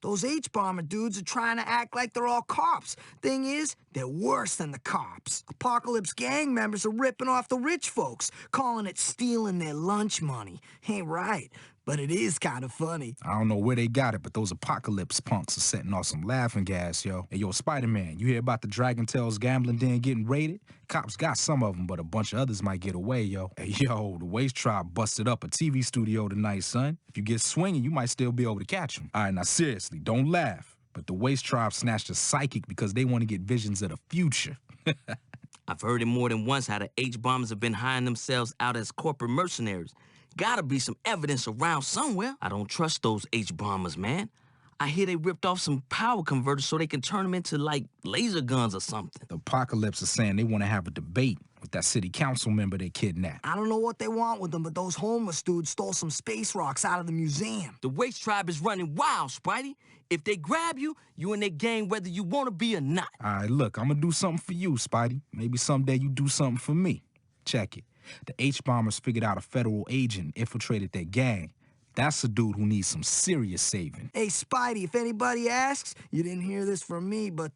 Those H-bomber dudes are trying to act like they're all cops. Thing is, they're worse than the cops. Apocalypse gang members are ripping off the rich folks, calling it stealing their lunch money. Ain't right, but it is kind of funny. I don't know where they got it, but those apocalypse punks are setting off some laughing gas, yo. Hey, yo, Spider-Man, you hear about the Dragon Tales gambling den getting raided? Cops got some of them, but a bunch of others might get away, yo. Hey, yo, the Waste Tribe busted up a TV studio tonight, son. If you get swinging, you might still be able to catch them. All right, now seriously, don't laugh. But the Waste Tribe snatched a psychic because they want to get visions of the future. I've heard it more than once how the H-bombers have been hiring themselves out as corporate mercenaries. Gotta be some evidence around somewhere. I don't trust those H-bombers, man. I hear they ripped off some power converters so they can turn them into, like, laser guns or something. The Apocalypse is saying they want to have a debate with that city council member they kidnapped. I don't know what they want with them, but those homeless dudes stole some space rocks out of the museum. The Waste Tribe is running wild, Spidey. If they grab you, you in their gang whether you want to be or not. All right, look, I'm going to do something for you, Spidey. Maybe someday you do something for me. Check it. The H-bombers figured out a federal agent infiltrated their gang. That's a dude who needs some serious saving. Hey, Spidey, if anybody asks, you didn't hear this from me, but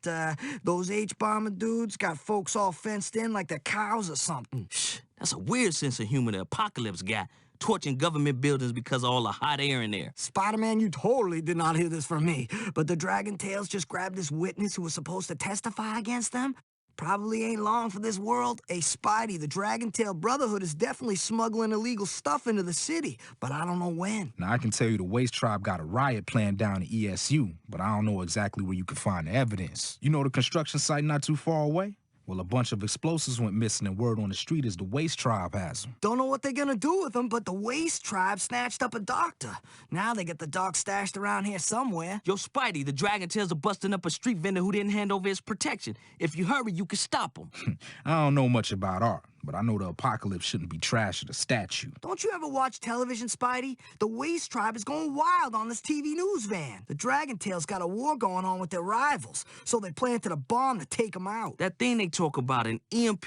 those H-bomber dudes got folks all fenced in like they're cows or something. Shh, that's a weird sense of humor the Apocalypse got, torching government buildings because of all the hot air in there. Spider-Man, you totally did not hear this from me, but the Dragon Tales just grabbed this witness who was supposed to testify against them. Probably ain't long for this world. Hey, Spidey, the Dragon Tail Brotherhood is definitely smuggling illegal stuff into the city, but I don't know when. Now, I can tell you the Waste Tribe got a riot planned down at ESU, but I don't know exactly where you can find the evidence. You know the construction site not too far away? Well, a bunch of explosives went missing and word on the street is the Waste Tribe has them. Don't know what they're gonna do with them, but the Waste Tribe snatched up a doctor. Now they get the doc stashed around here somewhere. Yo, Spidey, the Dragon Tails are busting up a street vendor who didn't hand over his protection. If you hurry, you can stop him. I don't know much about art, but I know the Apocalypse shouldn't be trashing a statue. Don't you ever watch television, Spidey? The Waste Tribe is going wild on this TV news van. The Dragon Tails got a war going on with their rivals, so they planted a bomb to take them out. That thing they talk about, an EMP,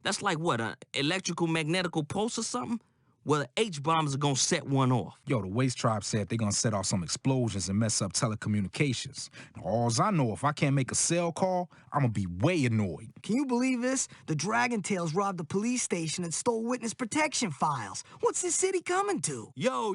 that's like what, an electrical magnetical pulse or something? Well, the H-bombers are gonna set one off. Yo, the Waste Tribe said they're gonna set off some explosions and mess up telecommunications. Now, alls I know, if I can't make a cell call, I'm gonna be way annoyed. Can you believe this? The Dragon Tails robbed a police station and stole witness protection files. What's this city coming to? Yo,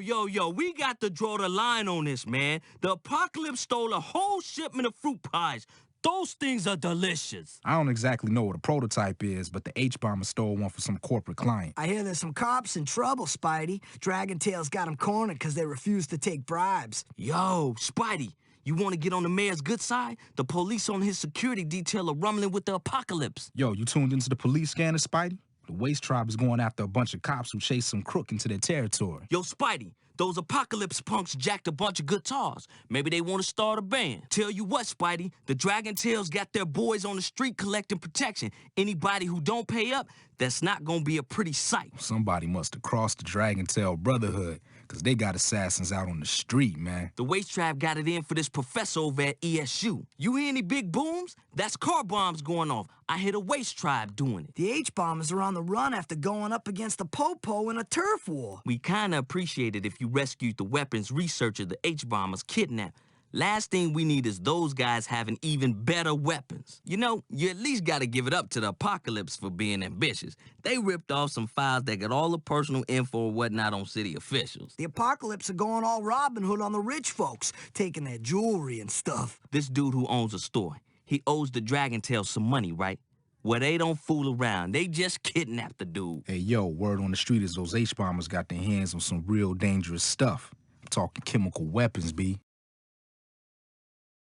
we got to draw the line on this, man. The Apocalypse stole a whole shipment of fruit pies. Those things are delicious. I don't exactly know what a prototype is, but the H-bomber stole one for some corporate client. I hear there's some cops in trouble, Spidey. Dragon Tails got them cornered because they refused to take bribes. Yo, Spidey, you want to get on the mayor's good side? The police on his security detail are rumbling with the Apocalypse. Yo, you tuned into the police scanner, Spidey? The Waste Tribe is going after a bunch of cops who chased some crook into their territory. Yo, Spidey, those Apocalypse punks jacked a bunch of guitars. Maybe they want to start a band. Tell you what, Spidey, the Dragon Tails got their boys on the street collecting protection. Anybody who don't pay up, that's not gonna be a pretty sight. Somebody must have crossed the Dragon Tail Brotherhood, because they got assassins out on the street, man. The Waste Tribe got it in for this professor over at ESU. You hear any big booms? That's car bombs going off. I hear the Waste Tribe doing it. The H-bombers are on the run after going up against the Popo in a turf war. We kinda appreciate it if you rescued the weapons researcher the H-bombers kidnapped. Last thing we need is those guys having even better weapons. You know, you at least gotta give it up to the Apocalypse for being ambitious. They ripped off some files that got all the personal info or whatnot on city officials. The Apocalypse are going all Robin Hood on the rich folks, taking their jewelry and stuff. This dude who owns a store, he owes the Dragon Tail some money, right? Well, they don't fool around. They just kidnapped the dude. Hey, yo, word on the street is those H-bombers got their hands on some real dangerous stuff. I'm talking chemical weapons, B.